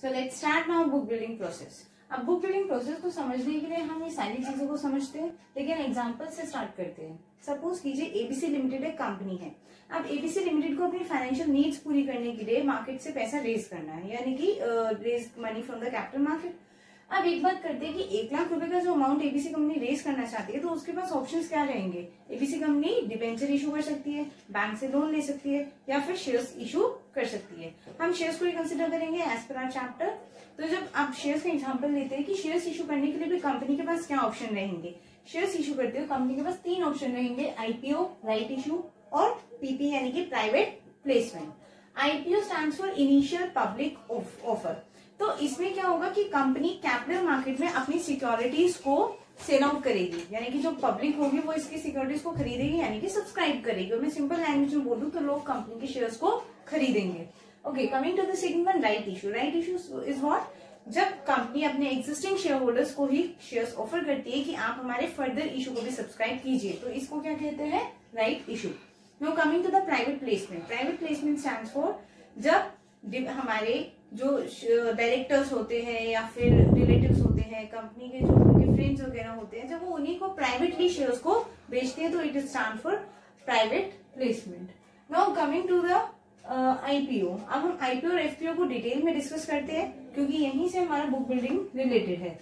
So let's start now book building process. अब book building process को समझने के लिए हम ये सारी चीजों को समझते हैं, लेकिन एग्जांपल से स्टार्ट करते हैं। सपोज कीजिए एबीसी लिमिटेड एक कंपनी है। अब एबीसी लिमिटेड को अपनी फाइनेंशियल नीड्स पूरी करने के लिए मार्केट से पैसा रेज करना है, यानी कि raise money from the capital market. अब एक बात करते हैं कि 1 लाख रुपए का जो अमाउंट एबीसी कंपनी रेज करना चाहती है, तो उसके पास ऑप्शंस क्या रहेंगे। एबीसी कंपनी डिबेंचर इशू कर सकती है, बैंक से लोन ले सकती है, या फिर शेयर्स इशू कर सकती है। हम शेयर्स को ही कंसिडर करेंगे एज पर आवर चैप्टर। तो जब आप शेयर्स का एग्जांपल लेते हैं कि शेयर्स इशू करने के लिए भी कंपनी के पास क्या ऑप्शन रहेंगे। शेयर्स इशू करते हो कंपनी के पास 3 ऑप्शन रहेंगे, आईपीओ, राइट इशू और पीपी यानी कि private placement. IPO stands for initial public offer. तो इसमें क्या होगा कि कंपनी कैपिटल मार्केट में अपनी सिक्योरिटीज को सेल आउट करेगी, यानी कि जो पब्लिक होगी वो इसकी सिक्योरिटीज को खरीदेगी, यानी कि सब्सक्राइब करेगी। और मैं सिंपल लैंग्वेज में बोलूं तो लोग कंपनी के शेयर्स को खरीदेंगे। Okay, coming to the second one, right issue. Right issue is what, जब कंपनी अपने एग्जिस्टिंग शेयर होल्डर्स को ही शेयर्स ऑफर करती है कि आप हमारे फर्दर इशू को भी सब्सक्राइब कीजिए, तो इसको क्या कहते हैं, right issue. Now coming to the private placement. Private placement stands for जब हमारे जो डायरेक्टर्स होते हैं या फिर रिलेटिव्स होते हैं, कंपनी के जो उनके फ्रेंड्स वगैरह होते हैं, जब वो उन्हीं को प्राइवेटली शेयर्स को बेचते हैं, तो it is stand for private placement. Now coming to the IPO. अब हम आईपीओ और एफपीओ को डिटेल में डिस्कस करते हैं, क्योंकि यहीं से हमारा बुक बिल्डिंग रिलेटेड है।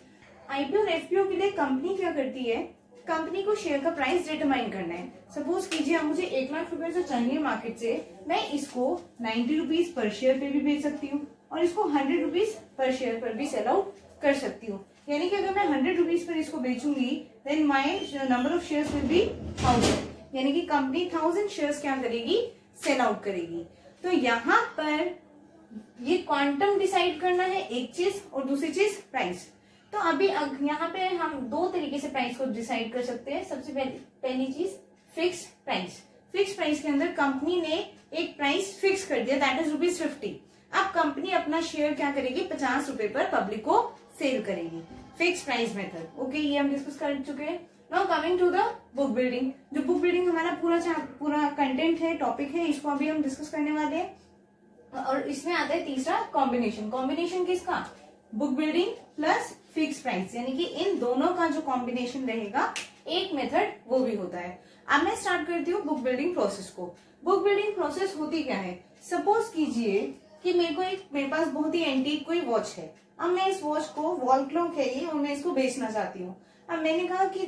आईपीओ और एफपीओ के लिए कंपनी क्या करती है, कंपनी को शेयर का प्राइस डिटरमाइन करना है। सपोज कीजिए अब मुझे 1 लाख रुपए जो चाहिए मार्केट से, मैं इसको 90 रुपीज पर शेयर पे भी बेच सकती हूँ और इसको 100 रुपीज पर शेयर पर भी सेल आउट कर सकती हूँ। यानी कि अगर मैं 100 रुपीज पर इसको बेचूंगी, then my number of shares will be 1000, यानी कि कंपनी 1000 शेयर्स क्या करेगी, सेल आउट करेगी। तो यहाँ पर ये क्वांटम डिसाइड करना है एक चीज, और दूसरी चीज प्राइस। तो अभी यहाँ पे हम 2 तरीके से प्राइस को डिसाइड कर सकते हैं। सबसे पहली चीज फिक्स प्राइस। फिक्स प्राइस के अंदर कंपनी ने एक प्राइस फिक्स कर दिया, दैट इज ₹50। अब कंपनी अपना शेयर क्या करेगी, 50 रुपए पर पब्लिक को सेल करेगी। Fix price method. ओके, ये हम डिस्कस कर चुके हैं। Now coming to the book building. जो बुक बिल्डिंग हमारा पूरा कंटेंट है, टॉपिक है, इसको अभी हम डिस्कस करने वाले हैं। और इसमें आता है तीसरा कॉम्बिनेशन। कॉम्बिनेशन किसका, book building plus fix price, यानी कि इन दोनों का जो कॉम्बिनेशन रहेगा, एक मेथड वो भी होता है। अब मैं स्टार्ट करती हूँ बुक बिल्डिंग प्रोसेस को। बुक बिल्डिंग प्रोसेस होती क्या है, सपोज कीजिए कि मेरे पास बहुत ही एंटीक कोई वॉच है। अब मैं इस वॉच को, वॉल क्लॉक है ये, और मैं इसको बेचना चाहती हूँ। अब मैंने कहा कि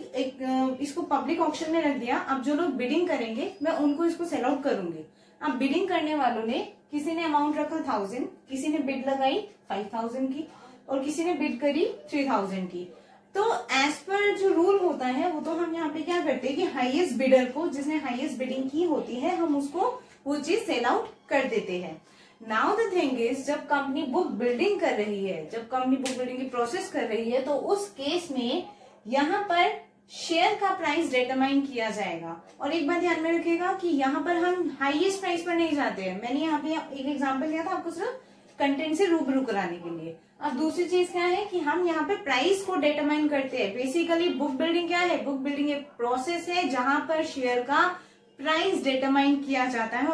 इसको पब्लिक ऑक्शन में रख दिया। अब जो लोग बिडिंग करेंगे मैं उनको इसको सेल आउट करूंगी। अब बिडिंग करने वालों ने, किसी ने अमाउंट रखा 1000, किसी ने बिड लगाई 5000 की, और किसी ने बिड करी 3000 की। तो एज पर जो रूल होता है वो तो हम यहाँ पे क्या करते हैं कि हाईएस्ट बिडर को, जिसने हाईएस्ट बिडिंग की होती है, हम उसको वो चीज सेल आउट कर देते हैं। नाउ द थिंग इज, जब कंपनी बुक बिल्डिंग कर रही है, जब कंपनी बुक बिल्डिंग की प्रोसेस कर रही है, तो उस केस में यहाँ पर शेयर का प्राइस डिटरमाइन किया जाएगा। और एक बात ध्यान में रखिएगा कि यहाँ पर हम हाईएस्ट प्राइस पर नहीं जाते हैं। मैंने यहाँ पे एक एग्जांपल दिया था आपको सिर्फ कंटेंट से रूबरू कराने के लिए। अब दूसरी चीज क्या है कि हम यहाँ पे प्राइस को डिटरमाइन करते हैं। बेसिकली बुक बिल्डिंग क्या है, बुक बिल्डिंग एक प्रोसेस है जहां पर शेयर का प्राइस डिटरमाइन किया जाता है।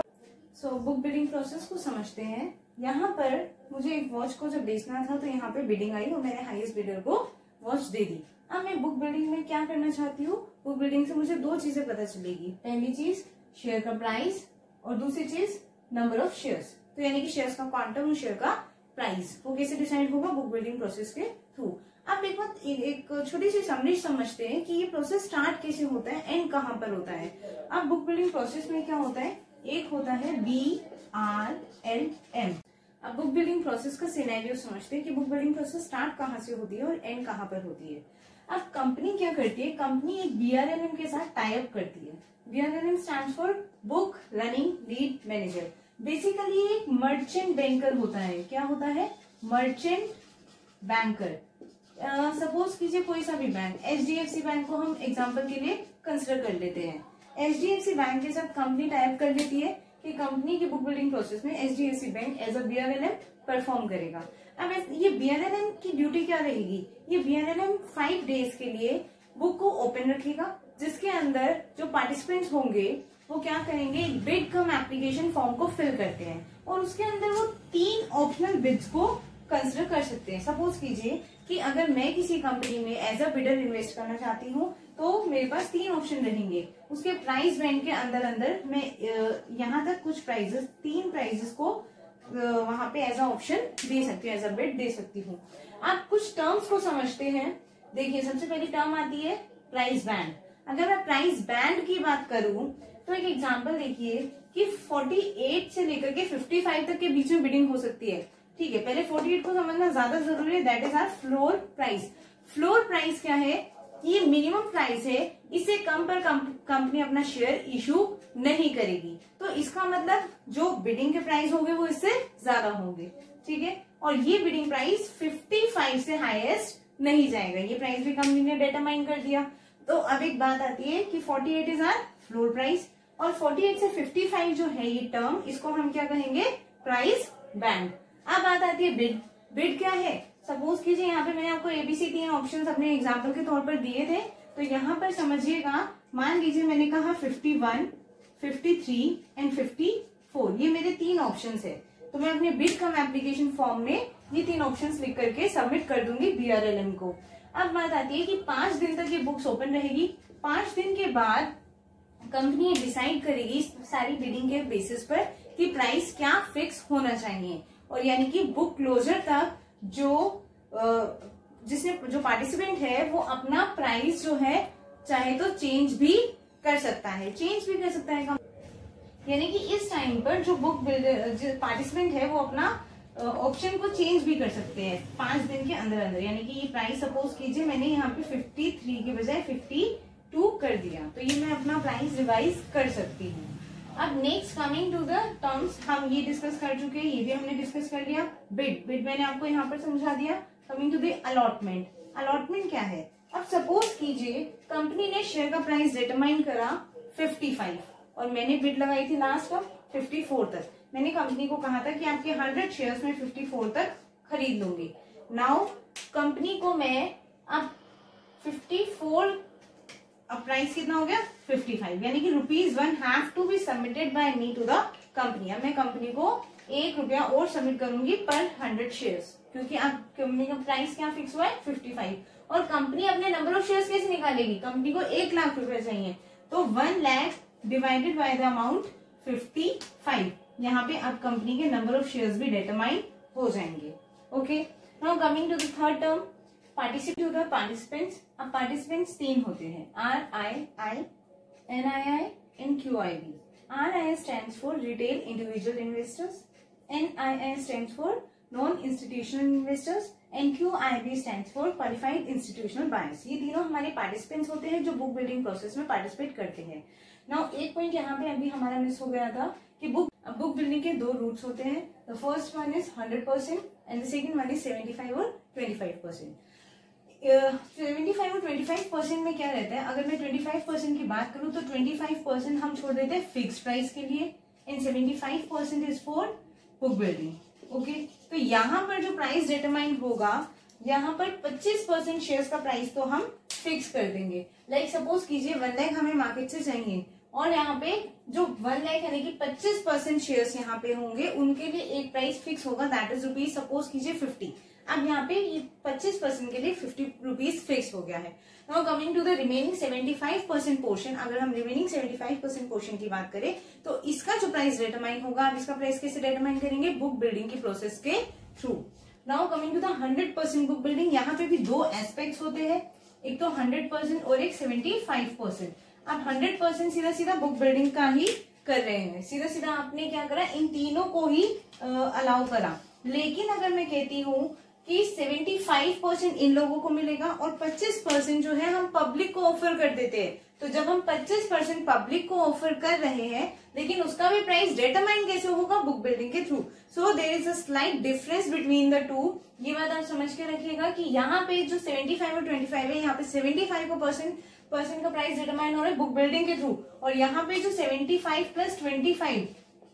सो बुक बिल्डिंग प्रोसेस को समझते हैं। यहाँ पर मुझे एक वॉच को जब बेचना था, तो यहाँ पे बिडिंग आई और मैंने हाईएस्ट बिडर को वॉच दे दी। अब मैं बुक बिल्डिंग में क्या करना चाहती हूँ, बुक बिल्डिंग से मुझे 2 चीजें पता चलेगी। पहली चीज शेयर का प्राइस, और दूसरी चीज नंबर ऑफ शेयर्स। तो यानी कि शेयर्स का क्वांटम और शेयर का प्राइस, वो कैसे डिसाइड होगा, बुक बिल्डिंग प्रोसेस के थ्रू। अब एक छोटी सी समरी समझते हैं कि ये प्रोसेस स्टार्ट कैसे होता है, एंड कहाँ पर होता है। अब बुक बिल्डिंग प्रोसेस में क्या होता है, एक होता है BRLM। अब बुक बिल्डिंग प्रोसेस का सिनेरियो समझते हैं कि बुक बिल्डिंग प्रोसेस स्टार्ट कहाँ से होती है और एंड कहाँ पर होती है। अब कंपनी क्या करती है, कंपनी एक BRLM के साथ टाई अप करती है। BRLM stands for book running lead manager. Basically एक मर्चेंट बैंकर होता है। क्या होता है, मर्चेंट बैंकर। सपोज कीजिए कोई सा भी बैंक, HDFC बैंक को हम एग्जांपल के लिए कंसिडर कर लेते हैं। HDFC बैंक के साथ कंपनी टाई अप कर लेती है कि कंपनी की बुक बिल्डिंग प्रोसेस में HDFC bank as a BRLM perform करेगा। अब ये BRLM की ड्यूटी क्या रहेगी, ये BRLM 5 डेज के लिए बुक को ओपन रखेगा, जिसके अंदर जो पार्टिसिपेंट्स होंगे वो क्या करेंगे, बिड कम एप्लीकेशन फॉर्म को फिल करते हैं, और उसके अंदर वो 3 ऑप्शनल बिड्स को कंसिडर कर सकते हैं। सपोज कीजिए कि अगर मैं किसी कंपनी में एज अ बिडर इन्वेस्ट करना चाहती हूँ तो मेरे पास 3 ऑप्शन रहेंगे। उसके प्राइस बैंड के अंदर अंदर मैं यहाँ तक कुछ प्राइजेस 3 प्राइजेस को वहां पे एज अ ऑप्शन दे सकती हूँ, एज अ बिड दे सकती हूँ। आप कुछ टर्म्स को समझते हैं। देखिए सबसे पहली टर्म आती है प्राइस बैंड। अगर मैं प्राइस बैंड की बात करूं तो एक एग्जांपल देखिए कि 48 से लेकर के 55 तक के बीच में बिडिंग हो सकती है। ठीक है, पहले 48 को समझना ज्यादा जरूरी है। That is our floor price. Floor price क्या है? ये मिनिमम प्राइस है, इससे कम पर कंपनी अपना शेयर इशू नहीं करेगी। तो इसका मतलब जो बिडिंग के प्राइस होंगे वो इससे ज्यादा होंगे। ठीक है, और ये बिडिंग प्राइस 55 से हाईएस्ट नहीं जाएगा। ये प्राइस भी कंपनी ने डिटरमाइन कर दिया। तो अब एक बात आती है कि 48 इज आवर फ्लोर प्राइस और 48 से 55 जो है ये टर्म, इसको हम क्या कहेंगे? Price band. अब बात आती है बिड। बिड क्या है? सपोज कीजिए यहाँ पे मैंने आपको एबीसी 3 ऑप्शंस अपने एग्जांपल के तौर पर दिए थे। तो यहाँ पर समझिएगा, मान लीजिए मैंने कहा 51, 53 एंड 54, ये मेरे 3 ऑप्शंस है। तो मैं अपने बिड कम एप्लीकेशन फॉर्म में ये 3 ऑप्शंस लिख करके सबमिट कर दूंगी बीआरएलएम को। अब बात आती है कि 5 दिन तक ये बुक्स ओपन रहेगी। 5 दिन के बाद कंपनी डिसाइड करेगी सारी बिडिंग के बेसिस पर कि प्राइस क्या फिक्स होना चाहिए, और यानी कि बुक क्लोजर तक जो पार्टिसिपेंट है वो अपना प्राइस जो है चाहे तो चेंज भी कर सकता है। यानी कि इस टाइम पर जो पार्टिसिपेंट है वो अपना ऑप्शन को चेंज भी कर सकते हैं 5 दिन के अंदर अंदर। यानी कि ये प्राइस सपोज कीजिए मैंने यहाँ पे 53 के बजाय 52 कर दिया, तो ये मैं अपना प्राइस रिवाइज कर सकती हूँ। अब next coming to the terms, हम ये डिस्कस कर चुके हैं, ये भी हमने डिस्कस कर लिया। बिड मैंने आपको यहाँ पर समझा दिया। Coming to the allotment. Allotment क्या है? अब सपोज कीजिए कंपनी ने शेयर का प्राइस डिटरमाइन करा 55 और मैंने बिड लगाई थी लास्ट का 54 तक। मैंने कंपनी को कहा था कि आपके 100 शेयर्स में 54 तक खरीद लूंगी। नाउ कंपनी को मैं अब 54, अब प्राइस कितना हो गया? 55, यानी कि ₹1 have to be submitted by me to the company. अब मैं कंपनी को ₹1 और सबमिट करूंगी पर 100 शेयर्स, क्योंकि अब कंपनी का प्राइस क्या फिक्स हुआ है? 55। और कंपनी अपने नंबर ऑफ शेयर्स कैसे निकालेगी? कंपनी को 1 लाख रुपए चाहिए, तो 1 lakh divided by the amount 55। यहाँ पे अब कंपनी के नंबर ऑफ शेयर्स भी डिटरमाइन हो जाएंगे। Okay, now coming to the third term, participants. अब पार्टिसिपेंट्स 3 होते हैं, RII, NII and QIB। RII stands for retail individual investors, NII stands for non institutional investors and QIB stands for qualified institutional buyers. ये तीनों हमारे participants होते हैं जो book building process में पार्टिसिपेट करते हैं। नाउ एक पॉइंट यहाँ पे अभी हमारा मिस हो गया था कि बुक बिल्डिंग के 2 रूट्स होते हैं। The first one is 100% and the second one is 75 और 25%। 75 और 25% में क्या रहता है? अगर मैं 25% की बात करूं तो 25% हम छोड़ देते हैं फिक्स प्राइस के लिए and 75% is for book building. Okay, तो यहाँ पर जो प्राइस डिटरमाइन होगा, यहाँ पर 25% शेयर्स का प्राइस तो हम फिक्स कर देंगे। लाइक सपोज कीजिए 1 लाख हमें मार्केट से चाहिए और यहाँ पे जो 1 लाख यानी कि 25% शेयर्स यहाँ पे होंगे, उनके लिए एक प्राइस फिक्स होगा, दैट इज रुपीज सपोज कीजिए 50। अब यहाँ पे ये 25% के लिए 50 रुपीज फिक्स हो गया है। Now coming to the remaining 75% portion, अगर हम रिमेनिंग 75% पोर्शन की बात करें तो इसका जो प्राइस डिटरमाइन होगा, अब इसका प्राइस कैसे डिटरमाइन करेंगे? बुक बिल्डिंग की प्रोसेस के through. Now coming to the 100% book building, यहाँ पे भी 2 एस्पेक्ट्स होते हैं, एक तो 100% और एक 75%। अब 100% सीधा सीधा बुक बिल्डिंग का ही कर रहे हैं, सीधा सीधा आपने क्या करा? इन तीनों को ही अलाउ करा। लेकिन अगर मैं कहती हूँ कि 75% इन लोगों को मिलेगा और 25% जो है हम पब्लिक को ऑफर कर देते हैं, तो जब हम 25% पब्लिक को ऑफर कर रहे हैं, लेकिन उसका भी प्राइस डिटरमाइन कैसे होगा? बुक बिल्डिंग के through. So there is a slight difference between the two. ये बात आप समझ के रखिएगा कि यहाँ पे जो 75 और 25 है, यहाँ पे 75 को परसेंट का प्राइस डिटरमाइन हो रहा है बुक बिल्डिंग के थ्रू, और यहाँ पे जो 75 प्लस 25,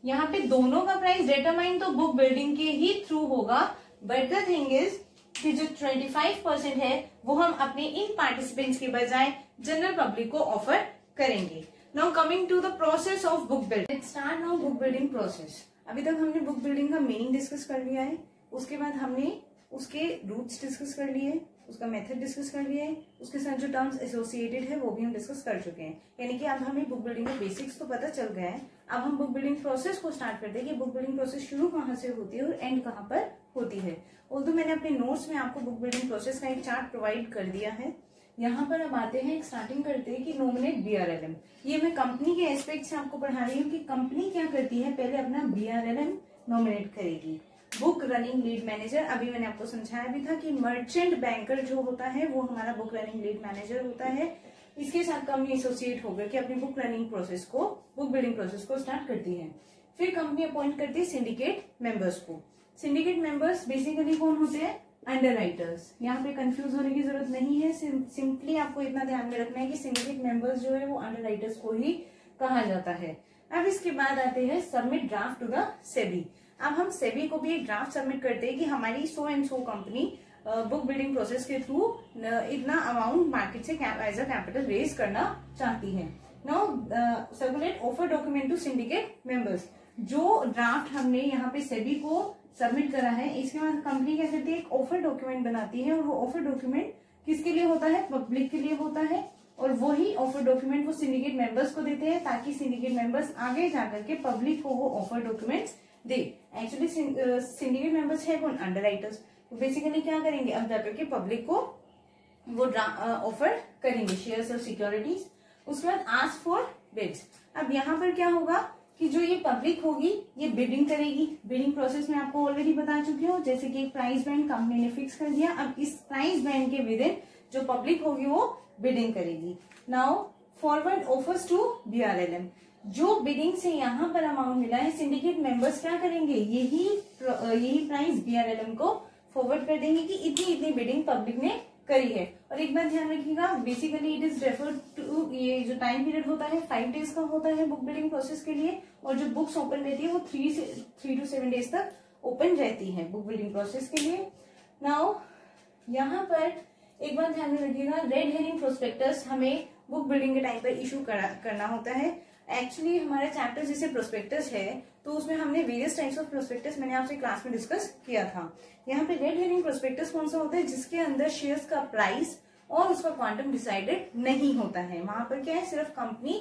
यहाँ पे दोनों का प्राइस डिटरमाइन तो बुक बिल्डिंग के ही थ्रू होगा। बट द थिंग इज कि जो 25% है वो हम अपने इन पार्टिसिपेंट्स के बजाय जनरल पब्लिक को ऑफर करेंगे। Now coming to the process of book building. Let's start now book building process. अभी तक हमने बुक बिल्डिंग का मीनिंग डिस्कस कर लिया है, उसके बाद हमने उसके रूट्स डिस्कस कर लिए, उसका मेथड डिस्कस कर लिया है, उसके साथ जो टर्म्स एसोसिएटेड है वो भी हम डिस्कस कर चुके हैं। यानी कि अब हमें बुक बिल्डिंग का बेसिक्स तो पता चल गया है। अब हम बुक बिल्डिंग प्रोसेस को स्टार्ट करते हैं कि बुक बिल्डिंग प्रोसेस शुरू कहाँ से होती है और एंड कहाँ पर होती है। ऑल्दो मैंने अपने नोट्स में आपको बुक बिल्डिंग प्रोसेस का एक चार्ट प्रोवाइड कर दिया है। यहाँ पर अब आते हैं, स्टार्टिंग करते हैं कि नॉमिनेट BRLM। ये मैं कंपनी के एस्पेक्ट से आपको पढ़ा रही हूँ कि कंपनी क्या करती है, पहले अपना BRLM नॉमिनेट करेगी। बुक रनिंग लीड मैनेजर, अभी मैंने आपको समझाया भी था कि मर्चेंट बैंकर जो होता है वो हमारा बुक रनिंग लीड मैनेजर होता है। इसके साथ कंपनी एसोसिएट होकर के अपनी बुक रनिंग प्रोसेस को, बुक बिल्डिंग प्रोसेस को स्टार्ट करती है। फिर कंपनी अपॉइंट करती है सिंडिकेट मेंबर्स को। सिंडिकेट मेंबर्स बेसिकली कौन होते हैं, अंडरराइटर्स। यहाँ पे कंफ्यूज होने की जरूरत नहीं है, सिंपली आपको इतना ध्यान में रखना है कि सिंडिकेट मेंबर्स जो है वो अंडरराइटर्स को ही कहा जाता है। अब इसके बाद आते हैं submit draft to the SEBI. अब हम सेबी को भी एक ड्राफ्ट सबमिट करते हैं कि हमारी so and so company book building process के थ्रू इतना अमाउंट मार्केट से एज अ कैपिटल रेज करना चाहती है। Now circulate offer document to syndicate members. जो ड्राफ्ट हमने यहाँ पे सेबी को सबमिट करा है, इसके बाद कंपनी क्या करती है, एक ऑफर डॉक्यूमेंट बनाती है और वो ऑफर डॉक्यूमेंट किसके लिए होता है, पब्लिक के लिए होता है। और वही ऑफर डॉक्यूमेंट वो सिंडिकेट मेंबर्स को देते हैं ताकि सिंडिकेट मेंबर्स आगे जाकर के पब्लिक को वो ऑफर डॉक्यूमेंट्स दे। एक्चुअली सिंडिकेट मेंबर्स है कौन, अंडरराइटर्स। तो बेसिकली क्या करेंगे, अब जाकर के पब्लिक को वो ऑफर करेंगे शेयर्स और सिक्योरिटीज। उसके बाद आस्क फॉर बिड्स। अब यहाँ पर क्या होगा कि जो ये पब्लिक होगी ये बिडिंग करेगी। बिडिंग प्रोसेस में आपको ऑलरेडी बता चुकी हूँ, जैसे कि एक प्राइस बैंड कंपनी ने फिक्स कर दिया। अब इस प्राइस बैंड के विद इन जो पब्लिक होगी वो बिडिंग करेगी। Now forward offers to BRLM। जो बिडिंग से यहाँ पर अमाउंट मिला है, सिंडिकेट मेंबर्स क्या करेंगे, यही प्राइस BRLM को फॉरवर्ड कर देंगे कि इतनी इतनी बिडिंग पब्लिक ने करी है। और एक बात ध्यान रखिएगा, basically it is refer to, ये जो टाइम पीरियड होता है 5 डेज का होता है बुक बिल्डिंग प्रोसेस के लिए, और जो बुक्स ओपन रहती है वो 3 to 7 डेज तक ओपन रहती है बुक बिल्डिंग प्रोसेस के लिए। नाउ यहाँ पर एक बात ध्यान में रखिएगा, रेड हेरिंग प्रोस्पेक्टस हमें बुक बिल्डिंग के टाइम पर इशू करना होता है। एक्चुअली हमारा चैप्टर जैसे प्रोस्पेक्टस है तो उसमें हमने वेरियस टाइप्स ऑफ प्रोस्पेक्टस मैंने आपसे क्लास में डिस्कस किया था। यहाँ पे रेड हेरिंग प्रोस्पेक्टस कौन सा होता है, जिसके अंदर शेयर्स का प्राइस और उसका क्वांटम डिसाइडेड नहीं होता है। वहां पर क्या है, सिर्फ कंपनी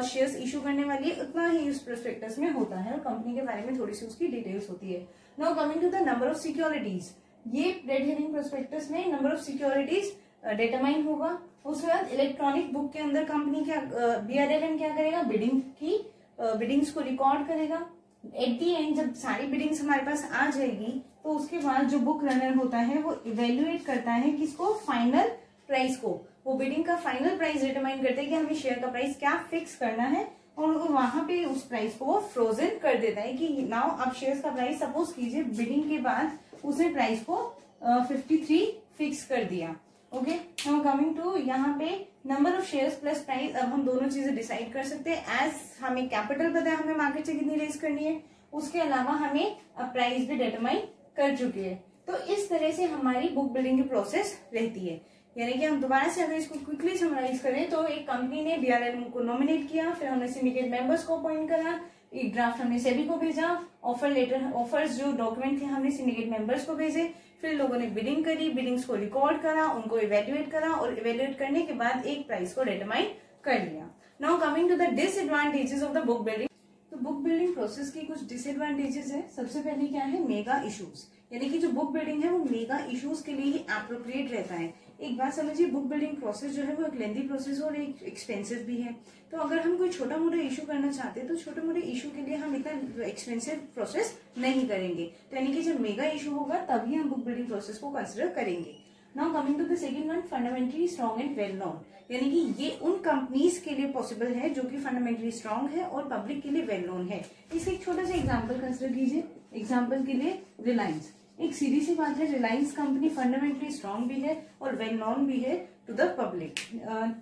शेयर्स इशू करने वाली है, उतना ही उस प्रोस्पेक्टस में होता है और कंपनी के बारे में थोड़ी सी उसकी डिटेल्स होती है। Now coming to the number of securities, ये रेड हेरिंग प्रोस्पेक्टस में नंबर ऑफ सिक्योरिटीज डिटरमाइन होगा। उसके बाद इलेक्ट्रॉनिक बुक के अंदर कंपनी क्या, BRLM क्या करेगा, बिडिंग्स को रिकॉर्ड करेगा। एट दी एंड जब सारी बिडिंग्स हमारे पास आ जाएगी तो उसके बाद जो बुक रनर होता है वो इवेल्युएट करता है किसको, फाइनल प्राइस को। वो बिडिंग का फाइनल प्राइस डिटरमाइन करते हैं कि हमें शेयर का प्राइस क्या फिक्स करना है, और वहां पे उस प्राइस को वो फ्रोजन कर देता है कि नाउ अब शेयर्स का प्राइस, सपोज कीजिए बिडिंग के बाद उसने प्राइस को 53 फिक्स कर दिया। ओके, नाउ कमिंग टू यहाँ पे number of shares plus price. अब हम दोनों चीजें डिसाइड कर सकते हैं, एज हमें कैपिटल पता है हमें मार्केट से कितनी रेज करनी है, उसके अलावा हमें अब प्राइस भी डिटरमाइन कर चुके हैं। तो इस तरह से हमारी बुक बिल्डिंग की प्रोसेस रहती है। यानी कि हम दोबारा से अगर इसको क्विकली समराइज करें तो एक कंपनी ने BRLM को नॉमिनेट किया, फिर हमने सिंडिकेट मेंबर्स को अपॉइंट करा, एक ड्राफ्ट हमने सेबी को भेजा, ऑफर लेटर, ऑफर्स जो डॉक्यूमेंट थे हमने सिंडिकेट मेंबर्स को भेजे, फिर लोगों ने बिडिंग करी, बिडिंग्स को रिकॉर्ड करा, उनको इवेल्युएट करा और इवेल्युएट करने के बाद एक प्राइस को डिटरमाइन कर लिया। Now coming to the disadvantages of the book building. तो बुक बिल्डिंग प्रोसेस की कुछ डिसएडवांटेजेस है। सबसे पहले क्या है, मेगा इश्यूज, यानी कि जो बुक बिल्डिंग है वो मेगा इश्यूज के लिए ही एप्रोप्रिएट रहता है। एक बात समझिए, बुक बिल्डिंग प्रोसेस जो है वो एक लेंथी प्रोसेस और एक एक्सपेंसिव भी है। तो अगर हम कोई छोटा मोटा इशू करना चाहते हैं तो छोटे मोटे इशू के लिए हम इतना एक्सपेंसिव प्रोसेस नहीं करेंगे। तो यानी कि जब मेगा इशू होगा तभी हम बुक बिल्डिंग प्रोसेस को कंसिडर करेंगे। Now coming to the second one, fundamentally strong and well known, यानी कि ये उन कंपनीज के लिए पॉसिबल है जो कि फंडामेंटली स्ट्रॉन्ग है और पब्लिक के लिए वेल नोन है। इसका एक छोटा सा एग्जाम्पल कंसिडर कीजिए। एग्जाम्पल के लिए रिलायंस, एक सीधी सी बात है, रिलायंस कंपनी फंडामेंटली स्ट्रॉन्ग भी है और वेल नोन भी है to the public.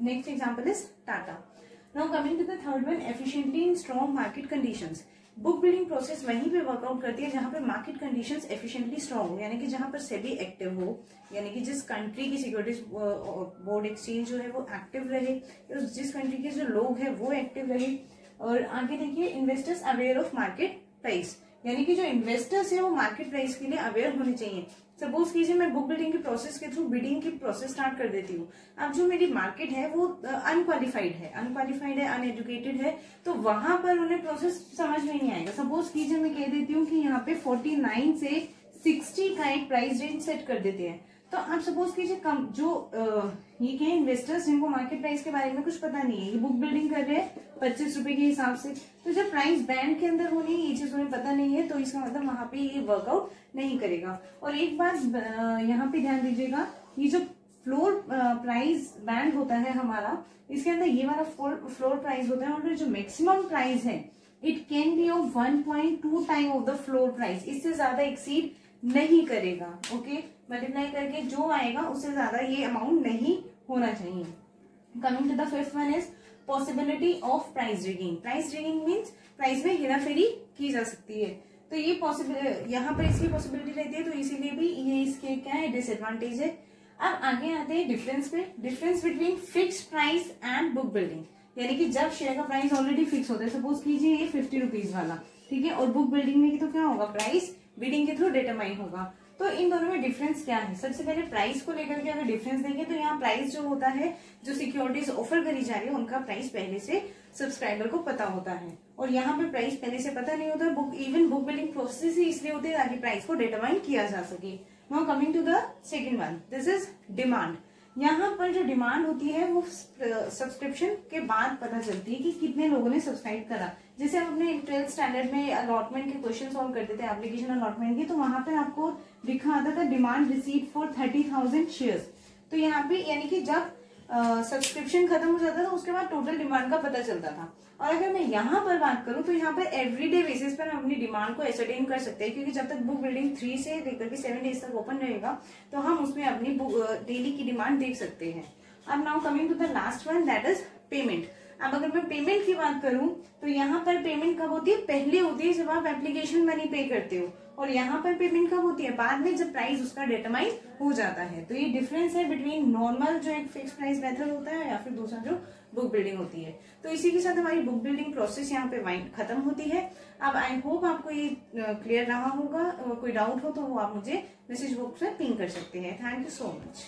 Next example is Tata. Now coming to the third one, efficiently in strong market conditions. Book building process वहीं पे वर्कआउट करती है जहां पे मार्केट कंडीशंस एफिशिएंटली स्ट्रॉन्ग हो, यानी कि जहां पर सेबी एक्टिव हो, यानी कि जिस कंट्री की सिक्योरिटीज बोर्ड एक्सचेंज जो है वो एक्टिव रहे, जिस कंट्री के जो लोग हैं वो एक्टिव रहे। और आगे देखिए, investors aware of market price, यानी कि जो इन्वेस्टर्स है वो मार्केट प्राइस के लिए अवेयर होने चाहिए। सपोज कीजिए मैं बुक बिल्डिंग की प्रोसेस के थ्रू बिडिंग की प्रोसेस स्टार्ट कर देती हूँ। अब जो मेरी मार्केट है वो अनक्वालिफाइड है, अनएजुकेटेड है, तो वहां पर उन्हें प्रोसेस समझ में नहीं आएगा। सपोज कीजिए मैं कह देती हूँ कि यहाँ पे 49 से 60 का एक प्राइस रेंज सेट कर देते हैं। तो आप सपोज कीजिए कम जो ये क्या इन्वेस्टर्स जिनको मार्केट प्राइस के बारे में कुछ पता नहीं है, ये बुक बिल्डिंग कर रहे हैं 25 रुपए के हिसाब से, तो जब प्राइस बैंड के अंदर होनी ये चीज उन्हें पता नहीं है, तो इसका मतलब वहां पे ये वर्कआउट नहीं करेगा। और एक बात यहाँ पे ध्यान दीजिएगा, ये जो फ्लोर प्राइस बैंड होता है हमारा, इसके अंदर ये वाला फ्लोर प्राइस होता है, और जो मैक्सिमम प्राइस है it can be of 1.2 time of the floor price, इससे ज्यादा एक्सीड नहीं करेगा। ओके, मल्टीप्लाई करके जो आएगा उससे ज्यादा ये अमाउंट नहीं होना चाहिए। Coming to the fifth one is possibility of price rigging. Price rigging means price में हेराफेरी की जा सकती है, तो ये पॉसिबल यहाँ पर इसकी पॉसिबिलिटी रहती है, तो इसीलिए भी ये इसके क्या है डिसएडवांटेज है। अब आगे आते हैं डिफरेंस पे। Difference between fix price and book building, यानी कि जब शेयर का प्राइस ऑलरेडी फिक्स होता है, सपोज कीजिए ये 50 रुपीज वाला, ठीक है, और बुक बिल्डिंग में तो क्या होगा, प्राइस बिडिंग के थ्रू डिटरमाइन होगा। तो इन दोनों में डिफरेंस क्या है? सबसे पहले प्राइस को लेकर के अगर डिफरेंस देंगे तो यहाँ प्राइस जो होता है, जो सिक्योरिटीज ऑफर करी जा रही है उनका प्राइस पहले से सब्सक्राइबर को पता होता है, और यहाँ पे प्राइस पहले से पता नहीं होता। बुक बिल्डिंग प्रोसेस ही इसलिए होती है ताकि प्राइस को डिटरमाइन किया जा सके। Now coming to the second one, this is demand. यहाँ पर जो डिमांड होती है वो सब्सक्रिप्शन के बाद पता चलती है कि कितने लोगों ने सब्सक्राइब करा। जैसे हम अपने 12th स्टैंडर्ड में अलॉटमेंट के क्वेश्चन सॉल्व करते थे, एप्लीकेशन अलॉटमेंट की, तो वहां पर आपको लिखा आता था डिमांड रिसीव्ड फॉर 30,000 शेयर्स। तो यहाँ पे यानी कि जब सब्सक्रिप्शन खत्म हो जाता था उसके बाद टोटल डिमांड का पता चलता था। और अगर मैं यहाँ पर बात करूँ तो यहाँ पर एवरीडे बेसिस पर हम अपनी डिमांड को एसरटेन कर सकते हैं, क्योंकि जब तक बुक बिल्डिंग 3 से लेकर के 7 डेज तक ओपन रहेगा तो हम उसमें अपनी डेली की डिमांड देख सकते हैं। अब now coming to the last one, that is payment. अब अगर मैं पेमेंट की बात करूं तो यहाँ पर पेमेंट कब होती है? पहले होती है जब आप एप्लीकेशन मनी पे करते हो, और यहाँ पर पेमेंट कब होती है? बाद में, जब प्राइस उसका डिटरमाइन हो जाता है। तो ये डिफरेंस है बिटवीन नॉर्मल जो एक फिक्स प्राइस मेथड होता है या फिर दूसरा जो बुक बिल्डिंग होती है। तो इसी के साथ हमारी बुक बिल्डिंग प्रोसेस यहाँ पे खत्म होती है। अब आई होप आपको ये क्लियर रहा होगा। कोई डाउट हो तो वो आप मुझे मैसेज बॉक्स में पिंग कर सकते हैं। Thank you so much.